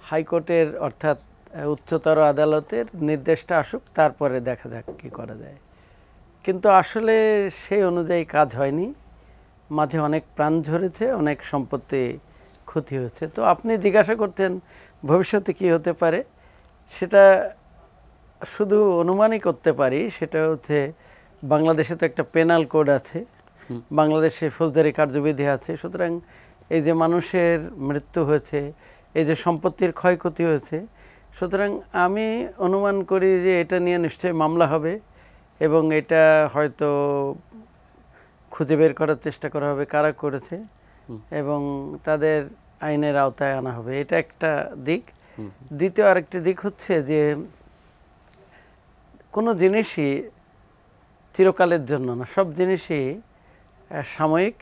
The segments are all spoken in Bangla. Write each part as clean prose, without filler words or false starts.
হাইকোর্টের অর্থাৎ উচ্চতর আদালতের নির্দেশটা আসুক, তারপরে দেখা যাক কী করা যায়। কিন্তু আসলে সেই অনুযায়ী কাজ হয়নি, মাঝে অনেক প্রাণ ঝরেছে, অনেক সম্পত্তি ক্ষতি হয়েছে। তো আপনি জিজ্ঞাসা করতেন ভবিষ্যতে কি হতে পারে, সেটা শুধু অনুমানই করতে পারি। সেটা হচ্ছে বাংলাদেশে তো একটা পেনাল কোড আছে, বাংলাদেশে ফৌজদারি কার্যবিধি আছে। সুতরাং এই যে মানুষের মৃত্যু হয়েছে, এই যে সম্পত্তির ক্ষয়ক্ষতি হয়েছে, সুতরাং আমি অনুমান করি যে এটা নিয়ে নিশ্চয়ই মামলা হবে এবং এটা হয়তো খুঁজে বের করার চেষ্টা করা হবে কারা করেছে এবং তাদের আইনের আওতায় আনা হবে। এটা একটা দিক। দ্বিতীয় আরেকটি দিক হচ্ছে যে কোনো জিনিসই চিরকালের জন্য না, সব জিনিসই সাময়িক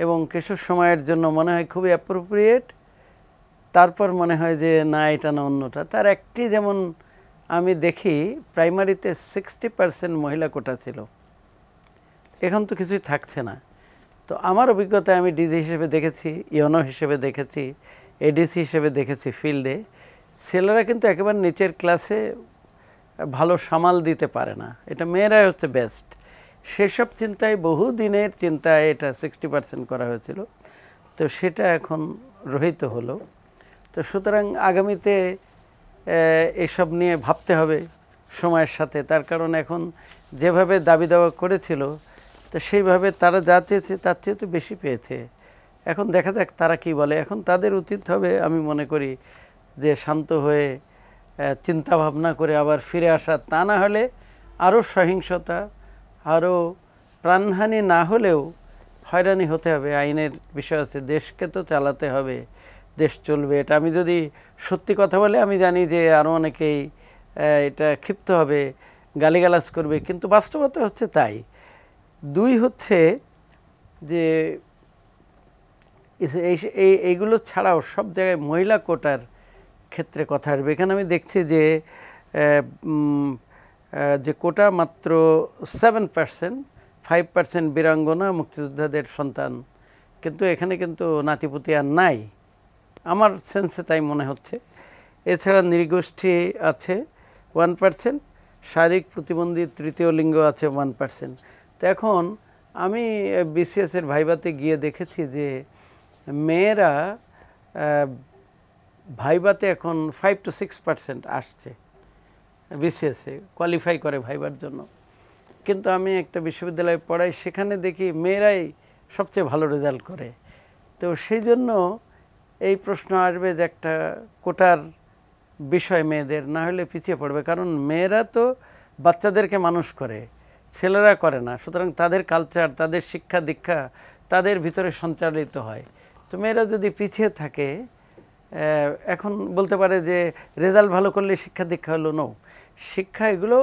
এবং কিছু সময়ের জন্য মনে হয় খুবই অ্যাপ্রোপ্রিয়েট, তারপর মনে হয় যে না এটা না অন্যটা। তার একটি যেমন আমি দেখি প্রাইমারিতে 60% মহিলা কোটা ছিল, এখন তো কিছুই থাকছে না। তো আমার অভিজ্ঞতায় আমি ডিজি হিসেবে দেখেছি, ইওনো হিসেবে দেখেছি, এডিসি হিসেবে দেখেছি ফিল্ডে, ছেলেরা কিন্তু একেবারে নিচের ক্লাসে ভালো সামাল দিতে পারে না, এটা মেয়েরাই হচ্ছে বেস্ট। সেসব চিন্তায় বহু দিনের চিন্তায় এটা 60% করা হয়েছিল, তো সেটা এখন রহিত হলো। তো সুতরাং আগামীতে এসব নিয়ে ভাবতে হবে সময়ের সাথে, তার কারণ এখন যেভাবে দাবি দাওয়া করেছিল তো সেইভাবে তারা যা চেয়েছে তার চেয়ে তো বেশি পেয়েছে। এখন দেখা যাক তারা কি বলে। এখন তাদের উচিত হবে আমি মনে করি যে শান্ত হয়ে চিন্তা ভাবনা করে আবার ফিরে আসা, তা না হলে আরও সহিংসতা, আরও প্রাণহানি না হলেও হয়রানি হতে হবে। আইনের বিষয় আছে, দেশকে তো চালাতে হবে, দেশ চলবে। এটা আমি যদি সত্যি কথা বলে আমি জানি যে আরও অনেকেই এটা ক্ষিপ্ত হবে, গালিগালাজ করবে, কিন্তু বাস্তবতা হচ্ছে তাই। দুই হচ্ছে যে এইগুলো ছাড়াও সব জায়গায় মহিলা কোটার ক্ষেত্রে কথা আসবে। এখানে আমি দেখছি যে যে কোটা মাত্র 7%, 5% বীরাঙ্গনা মুক্তিযোদ্ধাদের সন্তান, কিন্তু এখানে কিন্তু নাতিপুতি আর নাই, আমার সেন্সে তাই মনে হচ্ছে। এছাড়া নৃগোষ্ঠী আছে 1%, শারীরিক প্রতিবন্ধী তৃতীয় লিঙ্গ আছে 1%। তো এখন আমি বিসিএসের ভাইভাতে গিয়ে দেখেছি যে মেয়েরা ভাইভাতে এখন 5 to 6% আসছে, বিসিএসে কোয়ালিফাই করে ভাইবার জন্য। কিন্তু আমি একটা বিশ্ববিদ্যালয়ে পড়াই, সেখানে দেখি মেয়েরাই সবচেয়ে ভালো রেজাল্ট করে। তো সেই জন্য এই প্রশ্ন আসবে যে একটা কোটার বিষয় মেয়েদের, না হলে পিছিয়ে পড়বে। কারণ মেয়েরা তো বাচ্চাদেরকে মানুষ করে, ছেলেরা করে না। সুতরাং তাদের কালচার, তাদের শিক্ষা দীক্ষা তাদের ভিতরে সঞ্চালিত হয়। তো মেয়েরা যদি পিছিয়ে থাকে, এখন বলতে পারে যে রেজাল্ট ভালো করলে শিক্ষা দীক্ষা হলো, নো। শিক্ষা এগুলো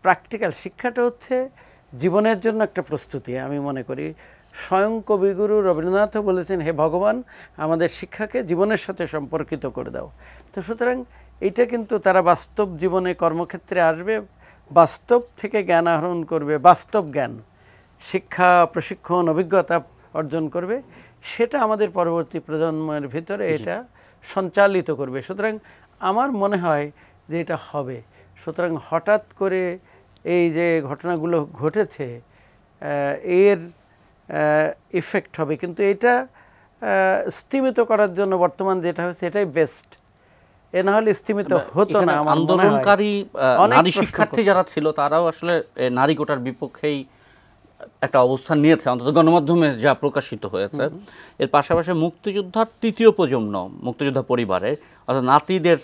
প্র্যাকটিক্যাল। শিক্ষাটা হচ্ছে জীবনের জন্য একটা প্রস্তুতি আমি মনে করি। স্বয়ং কবিগুরু রবীন্দ্রনাথও বলেছেন, হে ভগবান আমাদের শিক্ষাকে জীবনের সাথে সম্পর্কিত করে দাও। তো সুতরাং এইটা কিন্তু তারা বাস্তব জীবনে কর্মক্ষেত্রে আসবে, বাস্তব থেকে জ্ঞান আহরণ করবে, বাস্তব জ্ঞান, শিক্ষা, প্রশিক্ষণ, অভিজ্ঞতা অর্জন করবে, সেটা আমাদের পরবর্তী প্রজন্মের ভিতরে এটা সঞ্চালিত করবে। সুতরাং আমার মনে হয় যে এটা হবে। সুতরাং হঠাৎ করে এই যে ঘটনাগুলো ঘটেছে এর ইফেক্ট হবে, কিন্তু এটা স্থিমিত করার জন্য বর্তমান যেটা হচ্ছে এটাই বেস্ট। এ না হলে স্থিমিত হতো না। আন্দোলনকারী নারী শিক্ষার্থী যারা ছিল তারাও আসলে নারী কোটার বিপক্ষেই একটা অবস্থান নিয়েছে, অন্তত গণমাধ্যমে যা প্রকাশিত হয়েছে। এর পাশাপাশি মুক্তিযোদ্ধার তৃতীয় প্রজন্ম, মুক্তিযোদ্ধা পরিবারের অর্থাৎ নাতিদের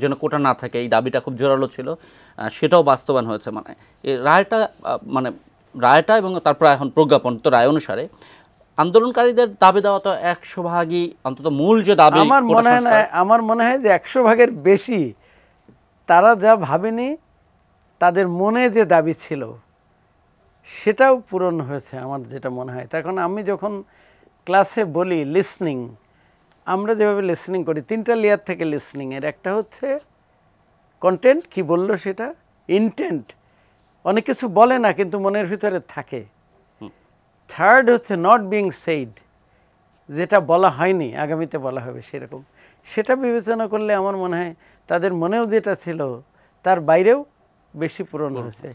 যেন কোটা না থাকে, এই দাবিটা খুব জোরালো ছিল, সেটাও বাস্তবায়ন হয়েছে। মানে এই রায়টা এবং তারপর এখন প্রজ্ঞাপন তো রায় অনুসারে আন্দোলনকারীদের দাবি দেওয়া তো 100%ই অন্তত মূল যে দাবি। আমার মনে হয় যে 100% বেশি তারা যা ভাবেনি, তাদের মনে যে দাবি ছিল সেটাও পূরণ হয়েছে আমার যেটা মনে হয়। তখন আমি যখন ক্লাসে বলি লিসনিং, আমরা যেভাবে লিসনিং করি 3টা লেয়ার থেকে লিসনিংয়ের, একটা হচ্ছে কন্টেন্ট, কি বললো সেটা, ইন্টেন্ট, অনেক কিছু বলে না কিন্তু মনের ভিতরে থাকে। থার্ড হচ্ছে নট বিং সেইড, যেটা বলা হয়নি আগামীতে বলা হবে সেরকম। সেটা বিবেচনা করলে আমার মনে হয় তাদের মনেও যেটা ছিল তার বাইরেও বেশি পূরণ হয়েছে।